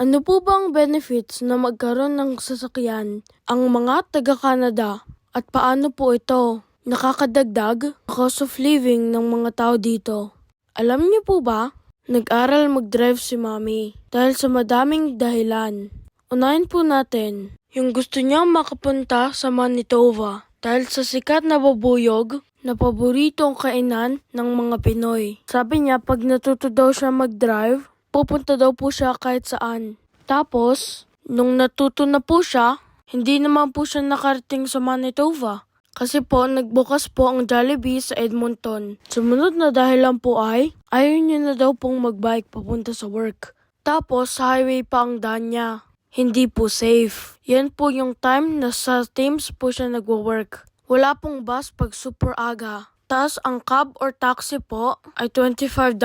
Ano po bang benefits na magkaroon ng sasakyan ang mga taga-Canada at paano po ito nakakadagdag cost of living ng mga tao dito? Alam niyo po ba, nag-aral mag-drive si Mami dahil sa madaming dahilan. Unahin po natin, yung gusto niyang makapunta sa Manitoba dahil sa sikat na babuyog na paboritong kainan ng mga Pinoy. Sabi niya pag natuto daw siya mag-drive, pupunta daw po siya kahit saan. Tapos, nung natuto na po siya, hindi naman po siya nakarating sa Manitoba. Kasi po, nagbukas po ang Jollibee sa Edmonton. Sumunod na dahilan po ay, ayaw niya na daw pong magbike papunta sa work. Tapos, sa highway pa ang daan niya. Hindi po safe. Yan po yung time na sa Thames po siya nagwo-work. Wala pong bus pag super aga. Taas ang cab or taxi po ay $25.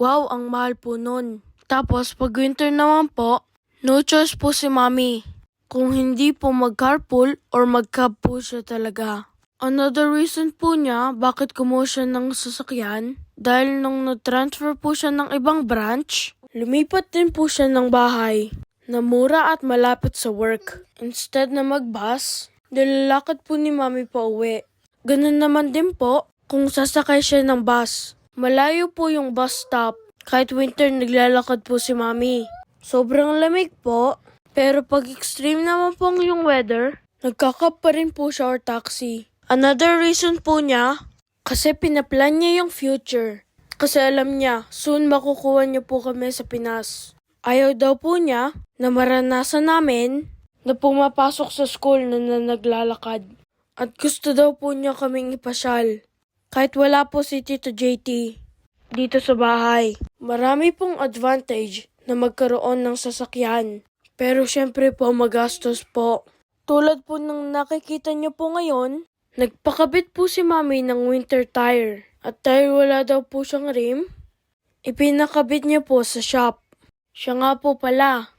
Wow, ang mahal po nun. Tapos, pag winter naman po, no choice po si Mami. Kung hindi po mag-carpool or mag-cab po siya talaga. Another reason po niya bakit kumuha siya ng sasakyan, dahil nung na-transfer po siya ng ibang branch, lumipat din po siya ng bahay na mura at malapit sa work. Instead na mag-bus, nilalakad po ni Mami pa uwi. Ganun naman din po kung sasakay siya ng bus. Malayo po yung bus stop. Kahit winter naglalakad po si Mami. Sobrang lamig po. Pero pag extreme naman po yung weather, nagkakap pa rin po siya or taxi. Another reason po niya, kasi pinaplan niya yung future. Kasi alam niya, soon makukuha niya po kami sa Pinas. Ayaw daw po niya na maranasan namin na pumapasok sa school na naglalakad. At gusto daw po niya kaming ipasyal. Kahit wala po si Tito JT dito sa bahay. Marami pong advantage na magkaroon ng sasakyan. Pero syempre po magastos po. Tulad po ng nakikita niyo po ngayon, nagpakabit po si Mami ng winter tire. At dahil wala daw po siyang rim, ipinakabit niya po sa shop. Siya nga po pala,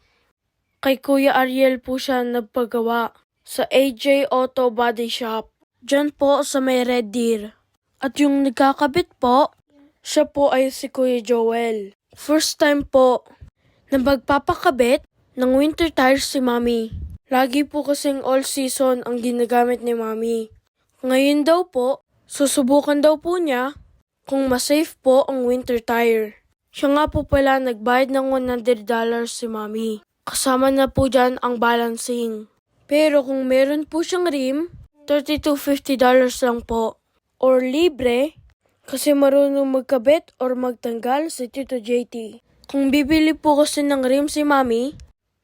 kay Kuya Ariel po siya nagpagawa sa AJ Auto Body Shop. Diyan po sa may Red Deer. At yung nagkakabit po, siya po ay si Kuya Joel. First time po na magpapakabit ng winter tires si Mami. Lagi po kasing all season ang ginagamit ni Mami. Ngayon daw po, susubukan daw po niya kung masafe po ang winter tire. Siya nga po pala nagbayad ng $100 si Mami. Kasama na po dyan ang balancing. Pero kung meron po siyang rim, $30 to $50 lang po. Or libre, kasi marunong magkabit or magtanggal si Tito JT. Kung bibili po kasi ng rim si Mami,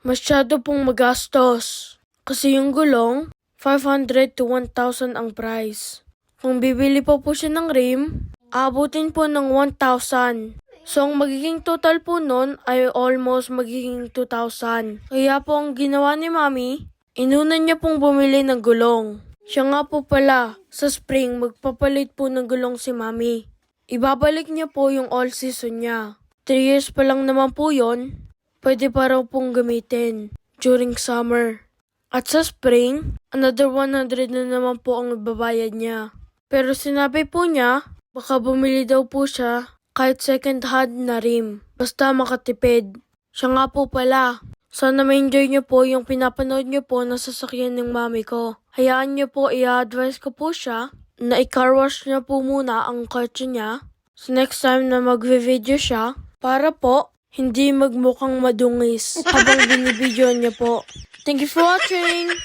masyado pong magastos. Kasi yung gulong, 500 to 1,000 ang price. Kung bibili po siya ng rim, aabutin po ng 1,000. So ang magiging total po nun ay almost magiging 2,000. Kaya po ang ginawa ni Mami, inuna niya pong bumili ng gulong. Siya nga po pala, sa spring magpapalit po ng gulong si Mami. Ibabalik niya po yung all season niya. 3 years pa lang naman po yon. Pwede pa raw pong gamitin during summer. At sa spring, another 100 na naman po ang ibabayad niya. Pero sinabi po niya, baka bumili daw po siya kahit second hand na rim. Basta makatipid. Siya nga po pala. Sana ma-enjoy niyo po yung pinapanood niyo po na sasakyan ng Mami ko. Hayaan niyo po, i-advise ko po siya na i-car wash niya po muna ang kotse niya. So next time na magve-video siya, para po hindi magmukhang madungis habang binibidyo niya po. Thank you for watching!